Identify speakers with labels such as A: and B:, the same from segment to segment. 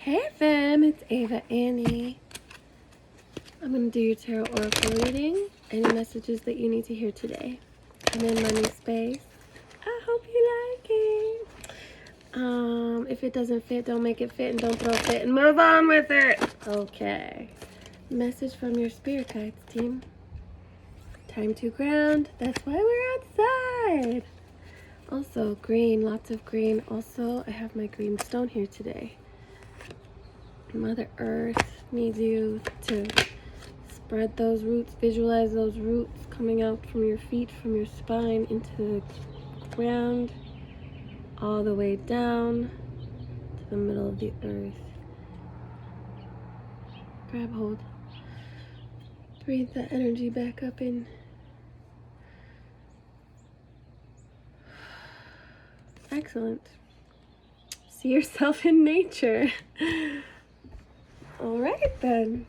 A: Hey fam, it's Ava Annie. I'm going to do your tarot oracle reading. Any messages that you need to hear today. I'm in my new space. I hope you like it. If it doesn't fit, don't make it fit, and don't throw a fit, and move on with it. Okay. Message from your spirit guides, team. Time to ground. That's why we're outside. Also, green, lots of green. Also, I have my green stone here today. Mother Earth needs you to spread those roots, visualize those roots coming out from your feet, from your spine, into the ground, all the way down to the middle of the earth. Grab hold. Breathe the energy back up in. Excellent. See yourself in nature. All right then.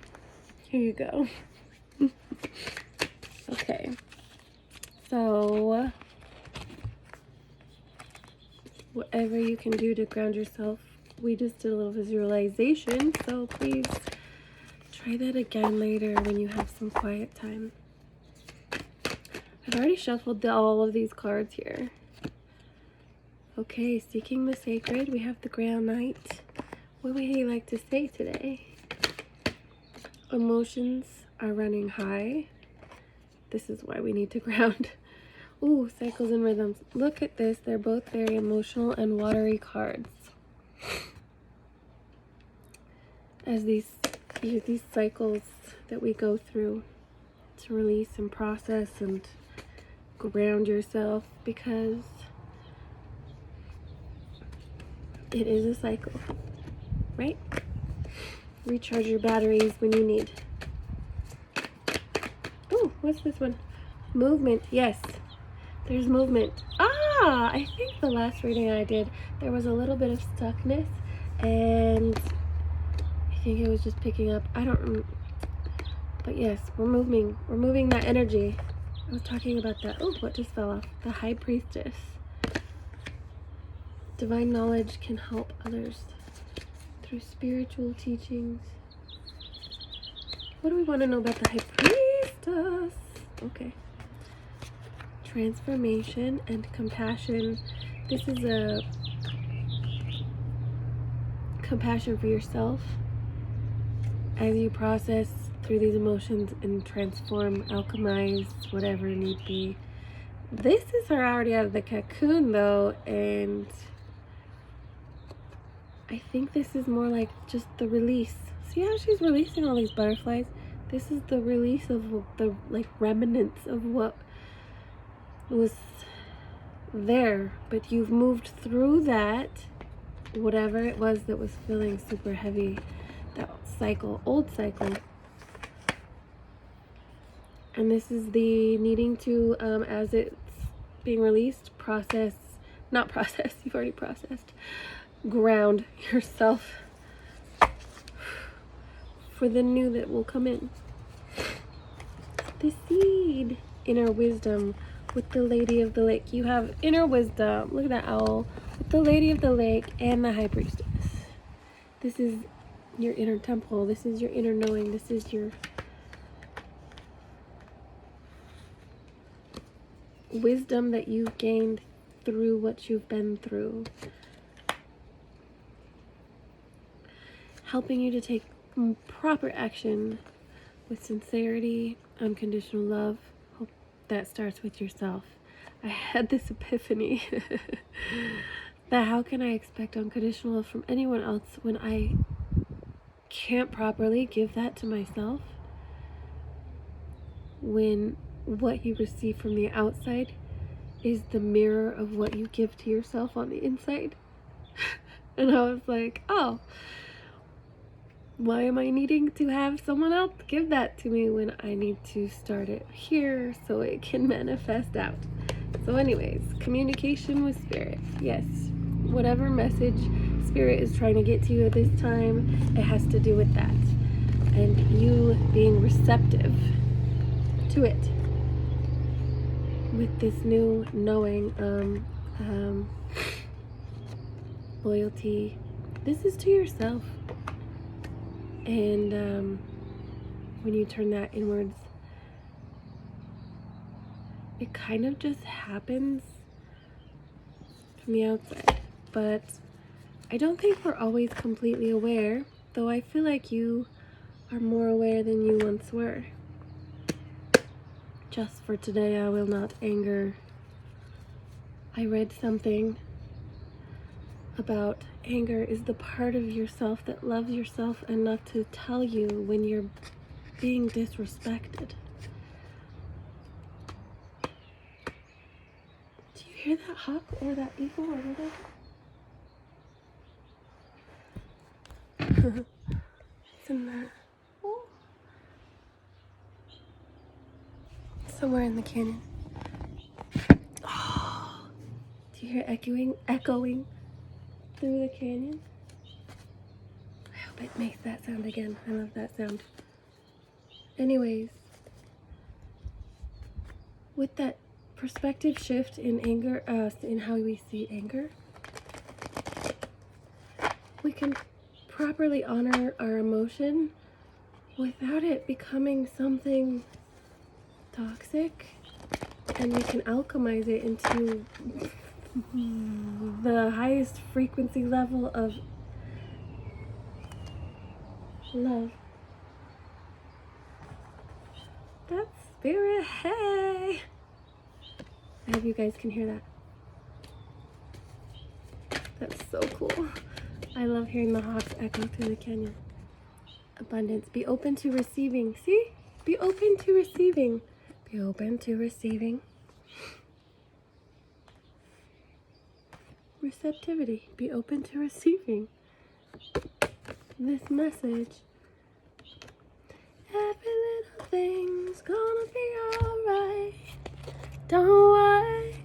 A: Here you go. Okay. So, whatever you can do to ground yourself. We just did a little visualization, so please try that again later when you have some quiet time. I've already shuffled all of these cards here. Okay, seeking the sacred. We have the Grail Knight. What would he like to say today? Emotions are running high. This is why we need to ground. Ooh, cycles and rhythms. Look at this. They're both very emotional and watery cards. As these cycles that we go through to release and process and ground yourself, because it is a cycle, right? Recharge your batteries when you need. Oh, what's this one? Movement. Yes, there's movement. I think the last reading I did, there was a little bit of stuckness, and I think it was just picking up. I don't remember. But yes, we're moving. We're moving that energy. I was talking about that. Oh, what just fell off? The High Priestess. Divine knowledge can help others through spiritual teachings. What do we want to know about the High Priestess? Okay. Transformation and compassion. This is a compassion for yourself as you process through these emotions and transform, alchemize, whatever need be. This is her already out of the cocoon though, and I think this is more like just the release. See how she's releasing all these butterflies? This is the release of the remnants of what was there, but you've moved through that, whatever it was that was feeling super heavy, that cycle, old cycle. And this is the needing to, as it's being released, not process, you've already processed, ground yourself for the new that will come in. The seed, inner wisdom with the Lady of the Lake. You have inner wisdom, look at that owl, with the Lady of the Lake and the High Priestess. This is your inner temple, this is your inner knowing, this is your wisdom that you've gained through what you've been through. Helping you to take proper action with sincerity, unconditional love. Hope that starts with yourself. I had this epiphany that how can I expect unconditional love from anyone else when I can't properly give that to myself? When what you receive from the outside is the mirror of what you give to yourself on the inside. And I was like, oh, why am I needing to have someone else give that to me when I need to start it here so it can manifest out? So anyways, communication with spirit. Yes, whatever message spirit is trying to get to you at this time, it has to do with that. And you being receptive to it with this new knowing, loyalty. This is to yourself. And when you turn that inwards, it kind of just happens from the outside. But I don't think we're always completely aware, though I feel like you are more aware than you once were. Just for today, I will not anger. I read something about anger is the part of yourself that loves yourself enough to tell you when you're being disrespected. Do you hear that hawk or that eagle or whatever? It's in there. Somewhere in the canyon. Oh, do you hear echoing through the canyon? I hope it makes that sound again. I love that sound. Anyways, with that perspective shift in anger, in how we see anger, we can properly honor our emotion without it becoming something toxic, and we can alchemize it into the highest frequency level of love. That's spirit. Hey, I hope you guys can hear that. That's so cool. I love hearing the hawks echo through the canyon. Abundance. Be open to receiving. See? Be open to receiving. Be open to receiving. Receptivity. Be open to receiving this message. Every little thing's gonna be alright. Don't worry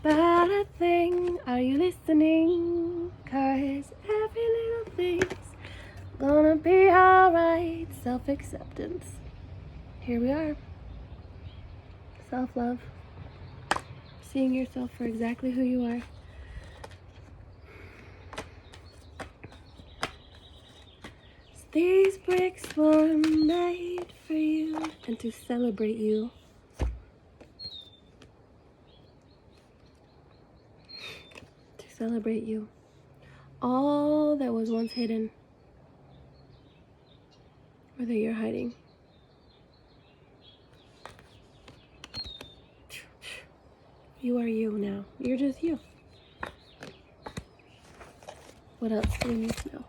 A: about a thing. Are you listening? 'Cause every little thing's gonna be alright. Self-acceptance. Here we are. Self-love. Seeing yourself for exactly who you are. These bricks were made for you and to celebrate you. To celebrate you. All that was once hidden, or that you're hiding. You are you now. You're just you. What else do we need to know?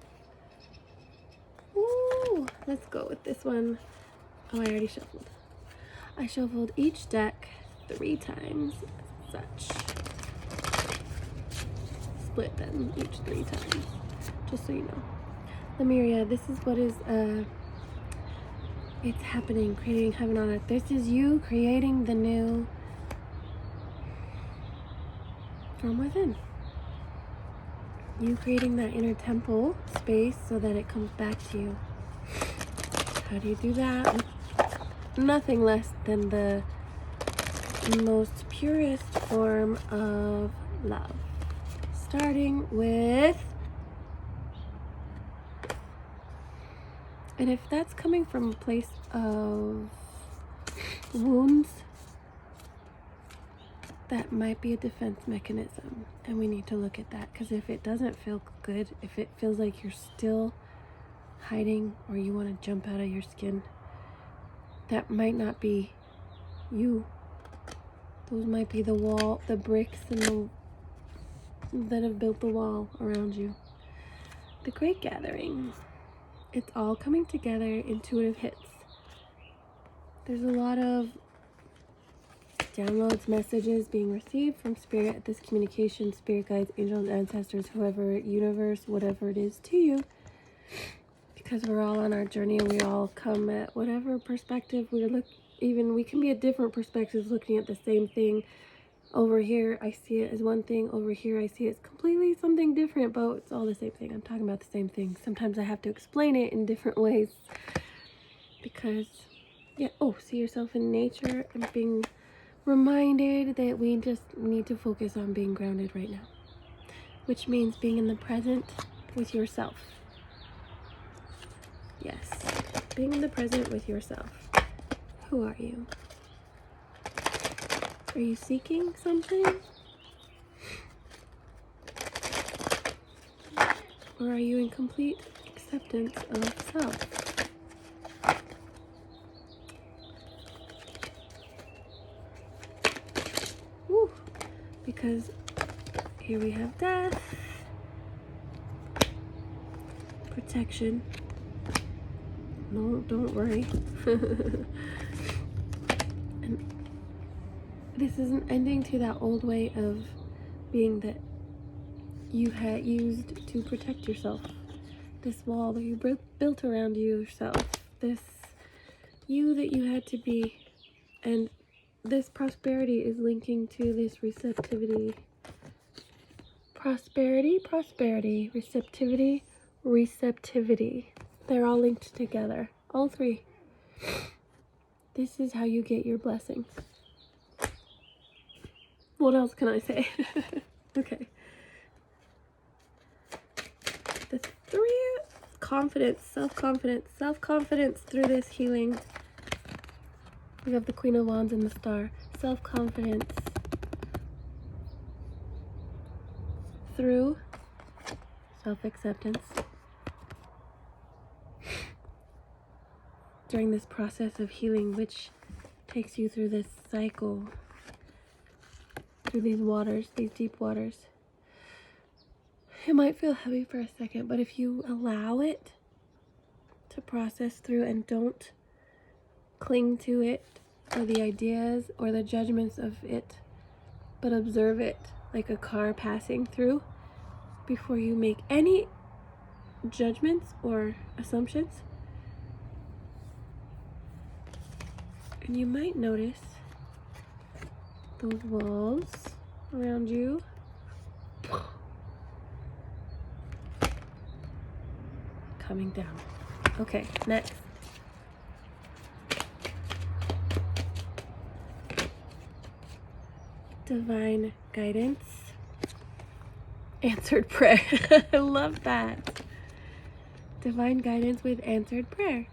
A: Ooh, let's go with this one. Oh, I already shuffled. I shuffled each deck 3 times. Such. Split them each 3 times. Just so you know. Lemuria, this is what is it's happening, creating heaven on earth. This is you creating the new from within. You creating that inner temple space so that it comes back to you. How do you do that? With nothing less than the most purest form of love. Starting with, and if that's coming from a place of wounds, that might be a defense mechanism, and we need to look at that, because if it doesn't feel good, if it feels like you're still hiding or you want to jump out of your skin, that might not be you. Those might be the wall, the bricks and that have built the wall around you. The Great Gathering. It's all coming together, intuitive hits. There's a lot of downloads, messages being received from spirit at this communication, spirit guides, angels, ancestors, whoever, universe, whatever it is to you. Because we're all on our journey and we all come at whatever perspective we can be at different perspectives looking at the same thing. Over here, I see it as one thing. Over here, I see it as completely something different, but it's all the same thing. I'm talking about the same thing. Sometimes I have to explain it in different ways. Because, see yourself in nature and being reminded that we just need to focus on being grounded right now. Which means being in the present with yourself. Yes. Being in the present with yourself. Who are you? Are you seeking something? Or are you in complete acceptance of self? Woo. Because here we have death, protection. No, don't worry. And this is an ending to that old way of being that you had used to protect yourself. This wall that you built around yourself. This you that you had to be. And this prosperity is linking to this receptivity. Prosperity, receptivity. They're all linked together. All three. This is how you get your blessings. What else can I say? Okay. The three, confidence, self-confidence through this healing. We have the Queen of Wands and the Star. Self-confidence through self-acceptance. During this process of healing, which takes you through this cycle, through these waters, these deep waters. It might feel heavy for a second, but if you allow it to process through and don't cling to it or the ideas or the judgments of it, but observe it like a car passing through before you make any judgments or assumptions. And you might notice those walls around you coming down. Okay, next. Divine guidance. Answered prayer. I love that. Divine guidance with answered prayer.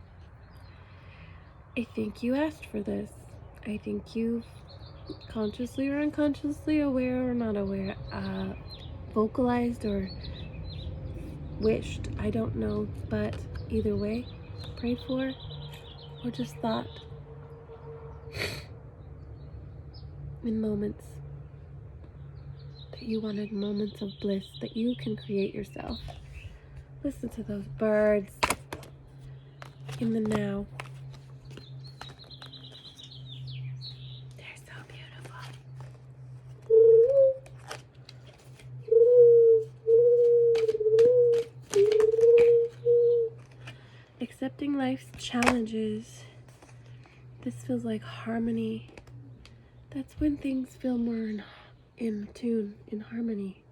A: I think you asked for this. I think you've consciously or unconsciously, aware or not aware, vocalized or wished. I don't know, but either way, prayed for or just thought in moments that you wanted, moments of bliss that you can create yourself. Listen to those birds in the now. They're so beautiful. Accepting life's challenges. This feels like harmony. That's when things feel more in tune, in harmony.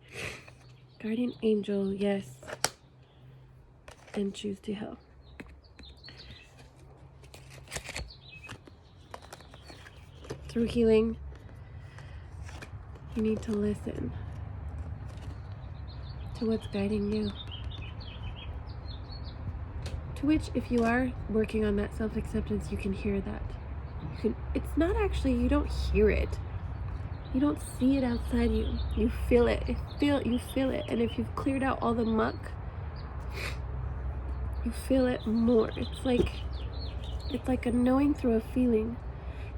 A: Guardian angel, yes. And choose to heal. Through healing, you need to listen to what's guiding you. To which, if you are working on that self-acceptance, you can hear that. It's not actually, you don't hear it. You don't see it outside you. You feel it. You feel it. And if you've cleared out all the muck, you feel it more. It's like a knowing through a feeling.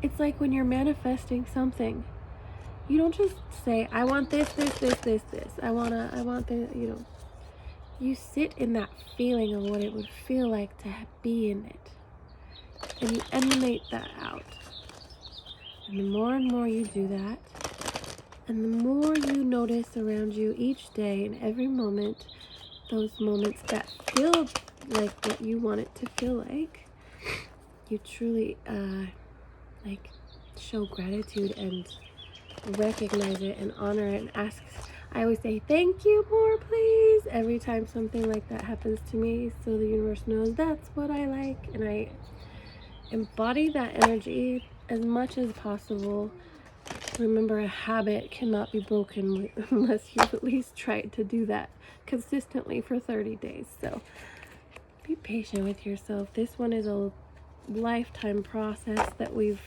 A: It's like when you're manifesting something. You don't just say, I want this. I want this, you know. You sit in that feeling of what it would feel like to be in it. And you emanate that out. And the more you do that, and the more you notice around you each day and every moment, those moments that feel like what you want it to feel like, you truly show gratitude and recognize it and honor it and ask. I always say, thank you, more please, every time something like that happens to me, so the universe knows that's what I like. And I embody that energy as much as possible. Remember, a habit cannot be broken unless you've at least tried to do that consistently for 30 days. So be patient with yourself. This one is a lifetime process that we've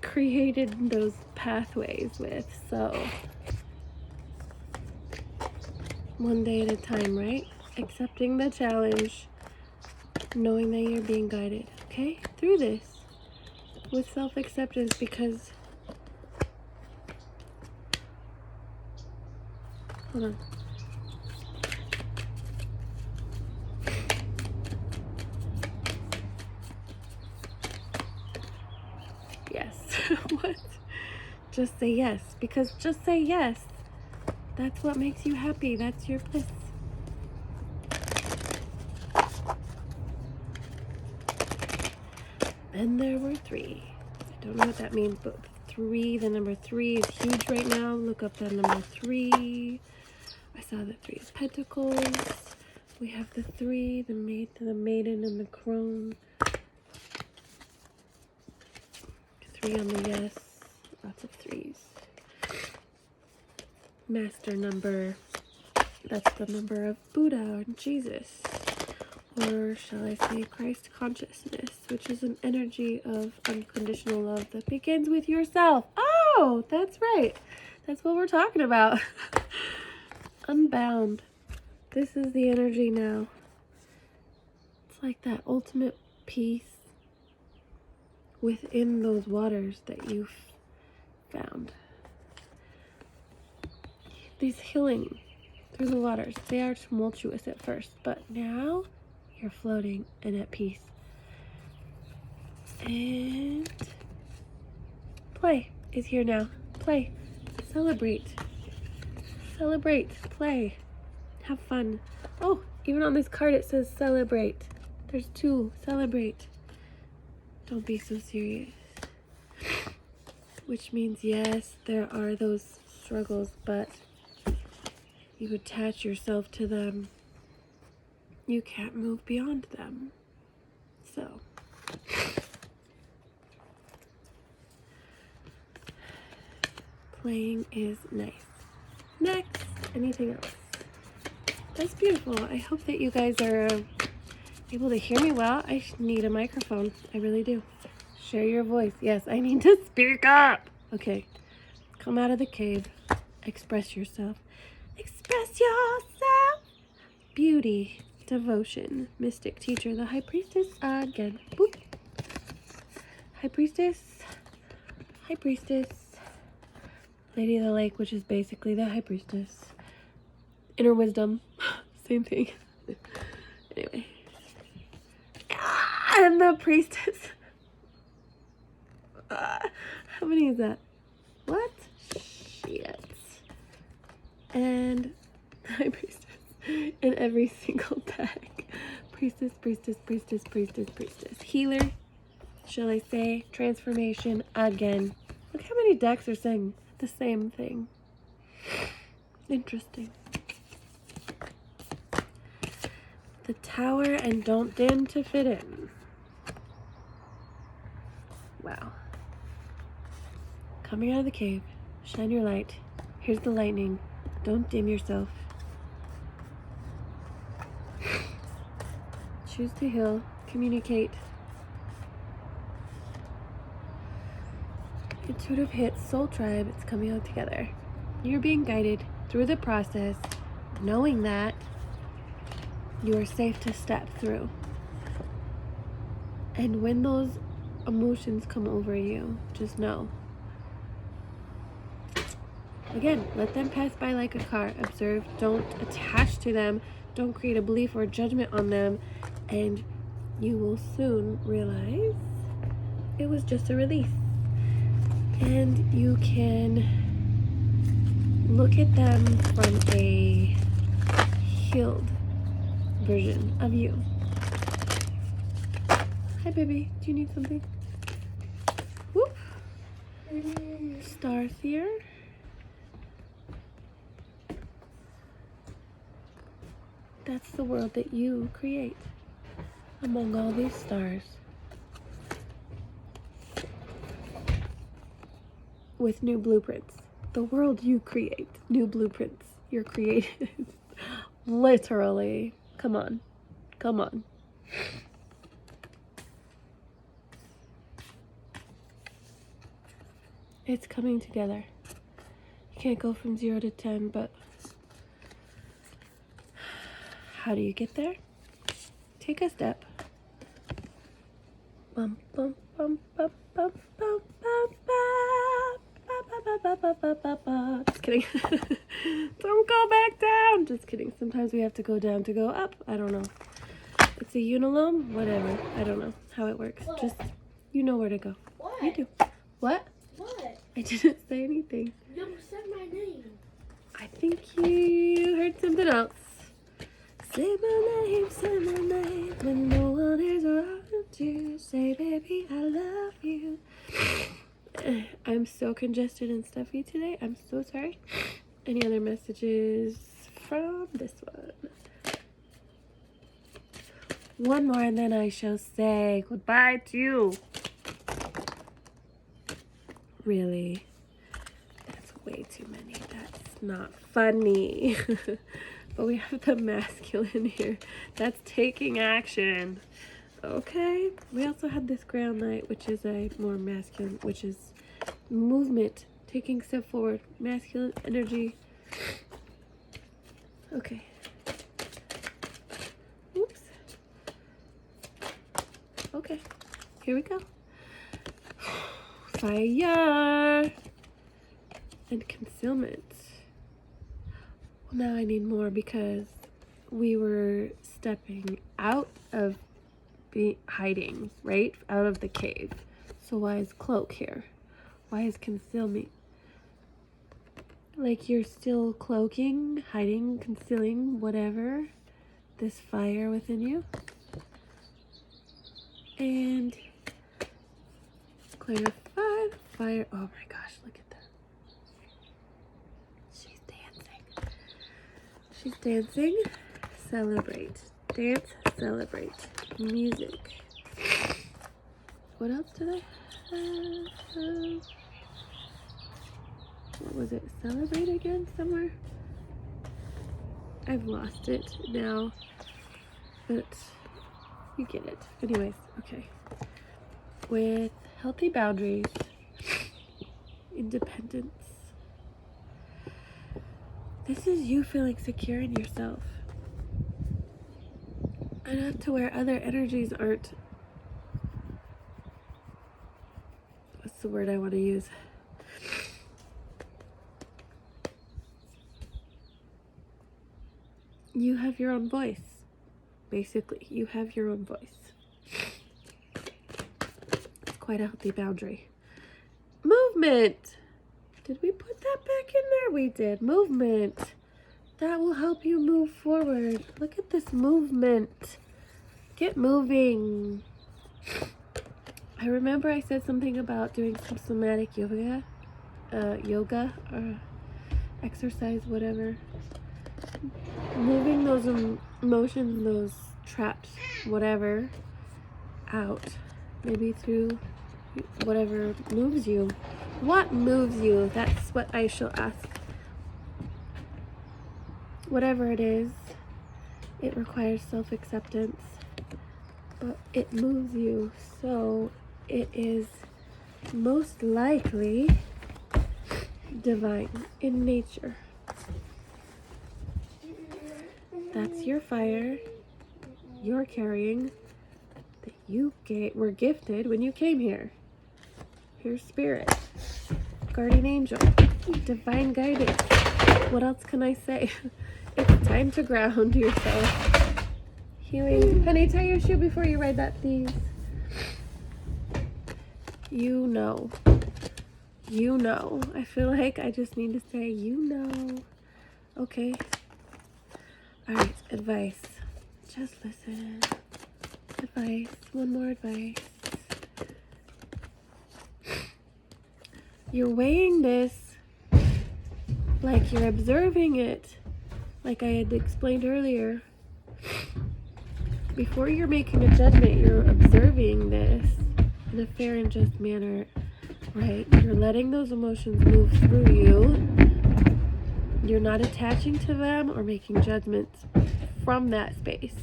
A: created those pathways with. So, one day at a time, right? Accepting the challenge, knowing that you're being guided, okay? Through this with self-acceptance, because hold on. Yes. What? Just say yes, because just say yes. That's what makes you happy. That's your bliss. And there were 3. I don't know what that means, but 3, the number 3 is huge right now. Look up that number 3. I saw the 3 of Pentacles. We have the 3, the maiden, and the crone. 3 on the yes. Lots of 3s. Master number. That's the number of Buddha or Jesus. Or shall I say Christ consciousness, which is an energy of unconditional love that begins with yourself. Oh, that's right. That's what we're talking about. Unbound. This is the energy now. It's like that ultimate peace within those waters that you've found. These healing through the waters, they are tumultuous at first, but now you're floating and at peace. And play is here now. Play. Celebrate. Celebrate. Play. Have fun. Oh, even on this card it says celebrate. There's 2. Celebrate. Don't be so serious. Which means, yes, there are those struggles, but you attach yourself to them. You can't move beyond them. So, playing is nice. Next, anything else? That's beautiful. I hope that you guys are able to hear me well. I need a microphone. I really do. Share your voice. Yes, I need to speak up. Okay, come out of the cave. Express yourself. Express yourself. Beauty. Devotion. Mystic teacher. The high priestess again. Boop. High priestess. High priestess. Lady of the lake, which is basically the high priestess. Inner wisdom. Same thing. Anyway. And the priestess. How many is that? What? Shit. And high priestess in every single deck. Priestess, priestess, priestess, priestess, priestess. Healer, shall I say, transformation again. Look how many decks are saying the same thing. Interesting. The tower and don't dim to fit in. Wow. Coming out of the cave, shine your light. Here's the lightning. Don't dim yourself. Choose to heal. Communicate. Intuitive hits, soul tribe. It's coming out together. You're being guided through the process, knowing that you are safe to step through. And when those emotions come over you, just know. Again, let them pass by like a car. Observe. Don't attach to them. Don't create a belief or judgment on them. And you will soon realize it was just a release. And you can look at them from a healed version of you. Hi, baby. Do you need something? Whoop. Starseer. That's the world that you create among all these stars. With new blueprints. The world you create. New blueprints. You're created. Literally. Come on. Come on. It's coming together. You can't go from 0 to 10, but how do you get there? Take a step. Bum, bum, bum, bum, bum, bum, bum, bum. Just kidding. Don't go back down. Just kidding. Sometimes we have to go down to go up. I don't know. It's a unilome. Whatever. I don't know how it works.
B: What?
A: Just, you know where to go.
B: What?
A: You do. What?
B: What?
A: I didn't say anything.
B: You said my name.
A: I think you heard something else. Say my name when no one is around to say, baby, I love you. I'm so congested and stuffy today. I'm so sorry. Any other messages from this one? One more and then I shall say goodbye to you. Really? That's way too many. That's not funny. But we have the masculine here. That's taking action. Okay. We also had this ground light, which is a more masculine, which is movement, taking step forward, masculine energy. Okay. Oops. Okay. Here we go. Fire and concealment. Well, now I need more because we were stepping out of hiding, right? Out of the cave. So why is cloak here? Why is concealment? Like you're still cloaking, hiding, concealing, whatever. This fire within you. And clarify. Fire. Oh my gosh, look at that. She's dancing. She's dancing. Celebrate. Dance, celebrate. Music. What else did I have? What was it? Celebrate again somewhere? I've lost it now. But you get it. Anyways, okay. With healthy boundaries, independence. This is you feeling secure in yourself. Enough to where other energies aren't. What's the word I want to use? You have your own voice. Basically, you have your own voice. It's quite a healthy boundary. Movement. Did we put that back in there? We did. Movement. That will help you move forward. Look at this movement. Get moving. I remember I said something about doing some somatic yoga, or exercise, whatever. Moving those emotions, those traps, whatever, out. Maybe through whatever moves you. What moves you? That's what I shall ask. Whatever it is, it requires self-acceptance, but it moves you, so it is most likely divine in nature. That's your fire you're carrying that you were gifted when you came here. Your spirit, guardian angel, divine guidance. What else can I say? It's time to ground yourself. Healing. Honey, tie your shoe before you ride that, please. You know. You know. I feel like I just need to say, you know. Okay. Alright, advice. Just listen. Advice. One more advice. You're weighing this like you're observing it, like I had explained earlier. Before you're making a judgment, you're observing this in a fair and just manner, right? You're letting those emotions move through you. You're not attaching to them or making judgments from that space.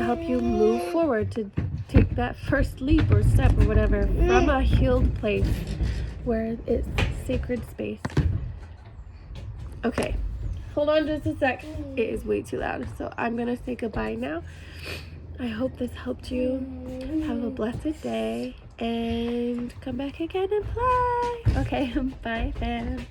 A: help you move forward, to take that first leap or step or whatever from a healed place where it's sacred space. Okay, hold on just a sec. It is way too loud, so I'm gonna say goodbye now. I hope this helped you. Have a blessed day and come back again and play. Okay, bye fam.